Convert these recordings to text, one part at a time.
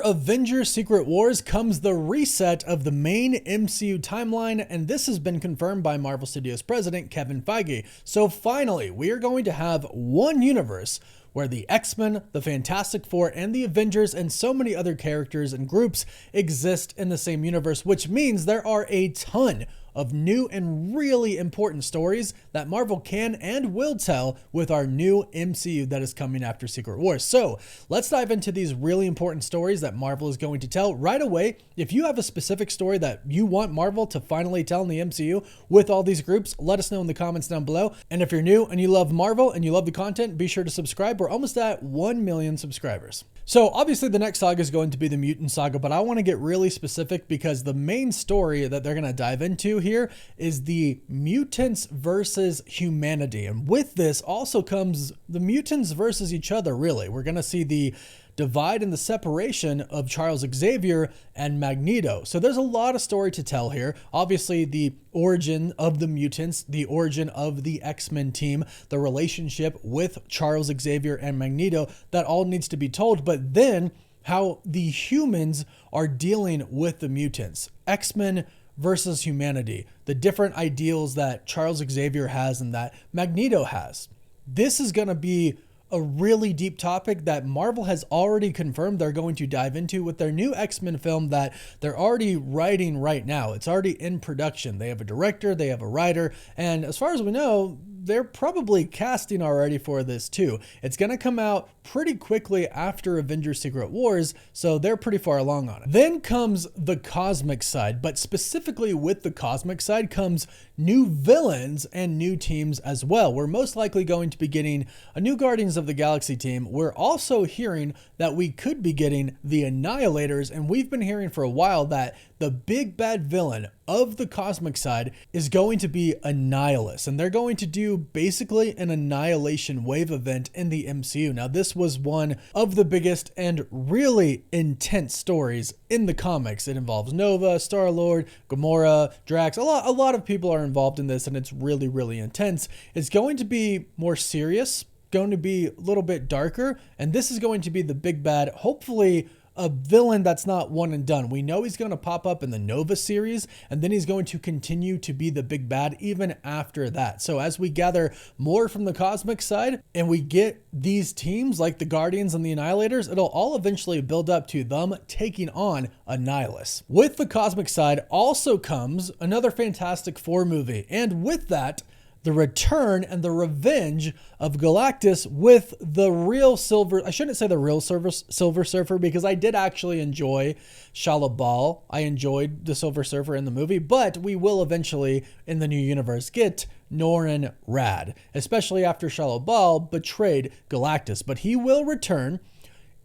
Avengers Secret Wars comes the reset of the main MCU timeline, and this has been confirmed by Marvel Studios president Kevin Feige. So finally, we are going to have one universe where the X-Men, the Fantastic Four, and the Avengers, and so many other characters and groups exist in the same universe, which means there are a ton of new and really important stories that Marvel can and will tell with our new MCU that is coming after Secret Wars. So let's dive into these really important stories that Marvel is going to tell right away. If you have a specific story that you want Marvel to finally tell in the MCU with all these groups, let us know in the comments down below. And if you're new and you love Marvel and you love the content, be sure to subscribe. We're almost at 1 million subscribers. So obviously the next saga is going to be the Mutant Saga, but I want to get really specific because the main story that they're going to dive into here is the mutants versus humanity. And with this also comes the mutants versus each other, really. We're going to see the divide and the separation of Charles Xavier and Magneto. So there's a lot of story to tell here. Obviously, the origin of the mutants, the origin of the X-Men team, the relationship with Charles Xavier and Magneto, that all needs to be told. But then how the humans are dealing with the mutants. X-Men versus humanity, the different ideals that Charles Xavier has and that Magneto has. This is going to be a really deep topic that Marvel has already confirmed they're going to dive into with their new X-Men film that they're already writing right now. It's already in production. They have a director, they have a writer, and as far as we know, they're probably casting already for this too. It's going to come out pretty quickly after Avengers Secret Wars, so they're pretty far along on it. Then comes the cosmic side, but specifically with the cosmic side comes new villains and new teams as well. We're most likely going to be getting a new Guardians of the Galaxy team. We're also hearing that we could be getting the Annihilators, and we've been hearing for a while that the big bad villain of the cosmic side is going to be Annihilus, and they're going to do basically an Annihilation Wave event in the MCU. Now, this was one of the biggest and really intense stories in the comics. It involves Nova, Star-Lord, Gamora, Drax. A lot of people are involved in this, and it's really, really intense. It's going to be more serious, going to be a little bit darker, and this is going to be the big bad, hopefully a villain that's not one and done. We know he's going to pop up in the Nova series, and then he's going to continue to be the big bad even after that. So as we gather more from the cosmic side and we get these teams like the Guardians and the Annihilators, it'll all eventually build up to them taking on Annihilus. With the cosmic side also comes another Fantastic Four movie, and with that, the return and the revenge of Galactus with the real Silver... I shouldn't say the real Silver Surfer because I did actually enjoy Shalla-Bal. I enjoyed the Silver Surfer in the movie, but we will eventually, in the new universe, get Norrin Rad, especially after Shalla-Bal betrayed Galactus. But he will return.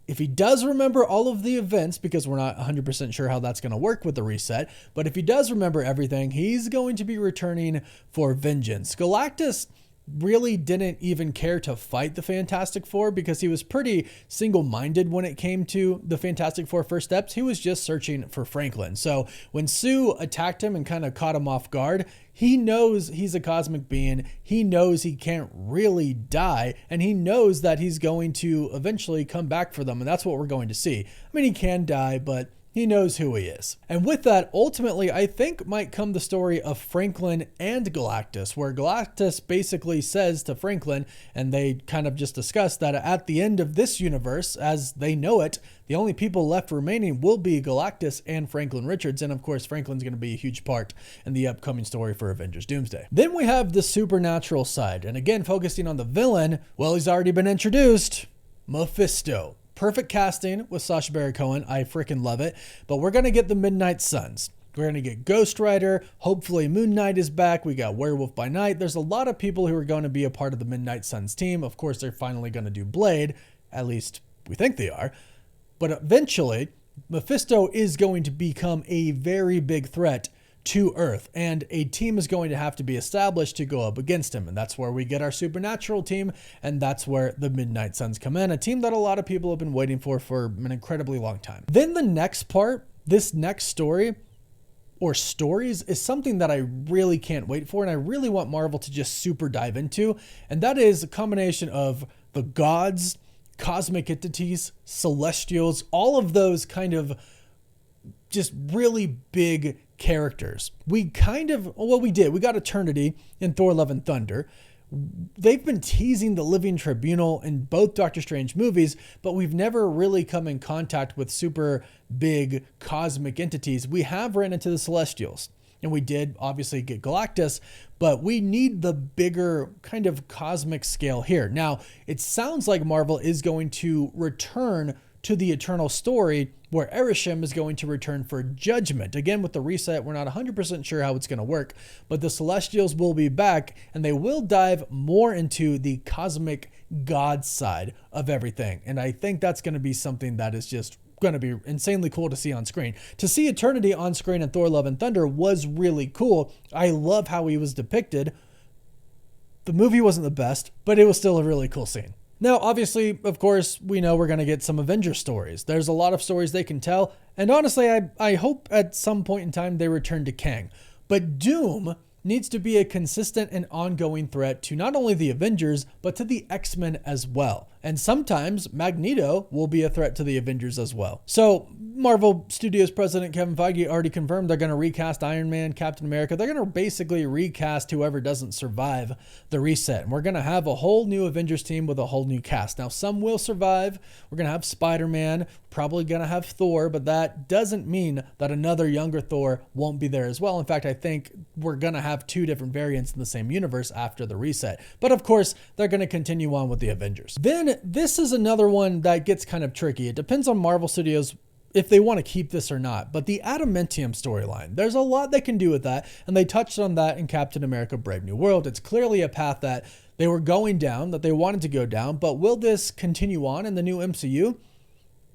If he does remember all of the events, because we're not 100% sure how that's going to work with the reset, but if he does remember everything, he's going to be returning for vengeance. Galactus really didn't even care to fight the Fantastic Four because he was pretty single-minded when it came to the Fantastic Four first steps. He was just searching for Franklin. So when Sue attacked him and kind of caught him off guard, he knows he's a cosmic being. He knows he can't really die, and he knows that he's going to eventually come back for them, and that's what we're going to see. I mean, he can die, but he knows who he is. And with that, ultimately, I think might come the story of Franklin and Galactus, where Galactus basically says to Franklin, and they kind of just discuss that at the end of this universe, as they know it, the only people left remaining will be Galactus and Franklin Richards. And of course, Franklin's going to be a huge part in the upcoming story for Avengers Doomsday. Then we have the supernatural side. And again, focusing on the villain, well, he's already been introduced, Mephisto. Perfect casting with Sacha Baron Cohen. I freaking love it. But we're going to get the Midnight Suns. We're going to get Ghost Rider. Hopefully Moon Knight is back. We got Werewolf by Night. There's a lot of people who are going to be a part of the Midnight Suns team. Of course, they're finally going to do Blade. At least we think they are. But eventually, Mephisto is going to become a very big threat to Earth, and a team is going to have to be established to go up against him, and that's where we get our supernatural team, and that's where the Midnight Suns come in, a team that a lot of people have been waiting for an incredibly long time. Then the next part, this next story, or stories, is something that I really can't wait for, and I really want Marvel to just super dive into, and that is a combination of the gods cosmic entities, celestials, all of those kind of just really big characters. We got Eternity in Thor Love and Thunder. They've been teasing the Living Tribunal in both Doctor Strange movies, but we've never really come in contact with super big cosmic entities. We have ran into the Celestials, and we did obviously get Galactus, but we need the bigger kind of cosmic scale here. Now, it sounds like Marvel is going to return to the Eternal story, where Erisham is going to return for Judgment. Again, with the reset, we're not 100% sure how it's going to work, but the Celestials will be back, and they will dive more into the cosmic god side of everything. And I think that's going to be something that is just going to be insanely cool to see on screen. To see Eternity on screen in Thor Love and Thunder was really cool. I love how he was depicted. The movie wasn't the best, but it was still a really cool scene. Now, obviously, of course, we know we're going to get some Avengers stories. There's a lot of stories they can tell, and honestly, I hope at some point in time they return to Kang. But Doom needs to be a consistent and ongoing threat to not only the Avengers, but to the X-Men as well. And sometimes Magneto will be a threat to the Avengers as well. So Marvel Studios president Kevin Feige already confirmed they're going to recast Iron Man, Captain America. They're going to basically recast whoever doesn't survive the reset. And we're going to have a whole new Avengers team with a whole new cast. Now, some will survive. We're going to have Spider-Man, probably going to have Thor, but that doesn't mean that another younger Thor won't be there as well. In fact, I think we're going to have two different variants in the same universe after the reset. But of course, they're going to continue on with the Avengers. Then this is another one that gets kind of tricky. It depends on Marvel Studios if they want to keep this or not. But the Adamantium storyline, there's a lot they can do with that. And they touched on that in Captain America Brave New World. It's clearly a path that they were going down, that they wanted to go down. But will this continue on in the new MCU?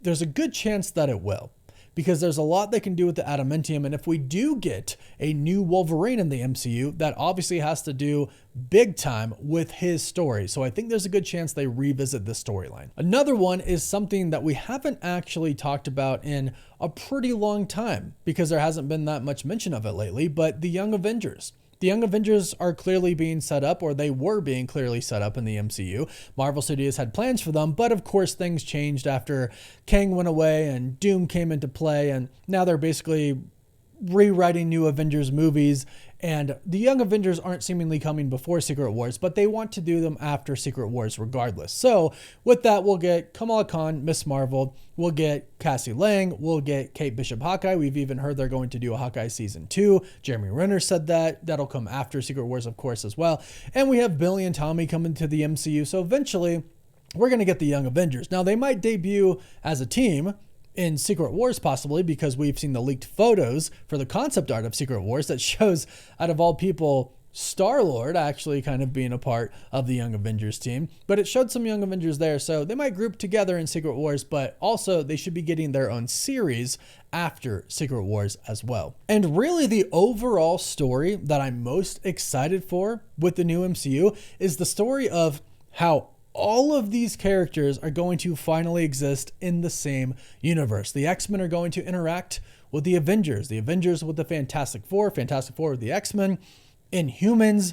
There's a good chance that it will, because there's a lot they can do with the Adamantium. And if we do get a new Wolverine in the MCU, that obviously has to do big time with his story. So I think there's a good chance they revisit this storyline. Another one is something that we haven't actually talked about in a pretty long time, because there hasn't been that much mention of it lately, but the Young Avengers. The Young Avengers are clearly being set up, or they were being clearly set up in the MCU. Marvel Studios had plans for them, but of course things changed after Kang went away and Doom came into play, and now they're basically rewriting new Avengers movies. And the Young Avengers aren't seemingly coming before Secret Wars, but they want to do them after Secret Wars regardless. So with that, we'll get Kamala Khan, Miss Marvel, we'll get Cassie Lang, we'll get Kate Bishop Hawkeye. We've even heard they're going to do a Hawkeye season 2. Jeremy Renner said that. That'll come after Secret Wars, of course, as well. And we have Billy and Tommy coming to the MCU. So eventually, we're going to get the Young Avengers. Now, they might debut as a team in Secret Wars, possibly, because we've seen the leaked photos for the concept art of Secret Wars that shows, out of all people, Star-Lord actually kind of being a part of the Young Avengers team. But it showed some Young Avengers there, so they might group together in Secret Wars, but also they should be getting their own series after Secret Wars as well. And really, the overall story that I'm most excited for with the new MCU is the story of how all of these characters are going to finally exist in the same universe. The X-Men are going to interact with the Avengers with the Fantastic Four with the X-Men, Inhumans,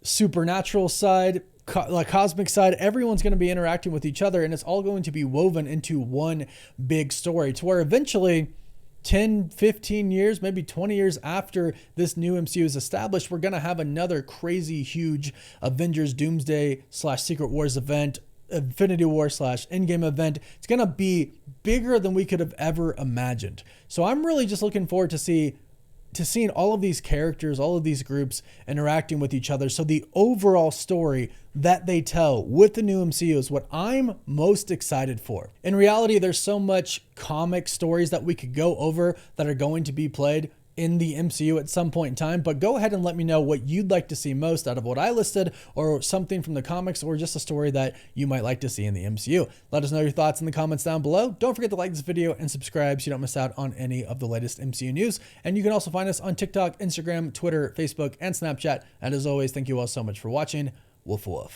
supernatural side, cosmic side. Everyone's going to be interacting with each other, and it's all going to be woven into one big story, to where eventually 10, 15 years, maybe 20 years after this new MCU is established, we're going to have another crazy, huge Avengers Doomsday / Secret Wars event, Infinity War / Endgame event. It's going to be bigger than we could have ever imagined. So I'm really just looking forward to seeing all of these characters, all of these groups interacting with each other. So the overall story that they tell with the new MCU is what I'm most excited for. In reality, there's so much comic stories that we could go over that are going to be played in the MCU at some point in time, but go ahead and let me know what you'd like to see most out of what I listed, or something from the comics, or just a story that you might like to see in the MCU. Let us know your thoughts in the comments down below. Don't forget to like this video and subscribe so you don't miss out on any of the latest MCU news. And you can also find us on TikTok, Instagram, Twitter, Facebook, and Snapchat. And as always, thank you all so much for watching. Wolf Wolf.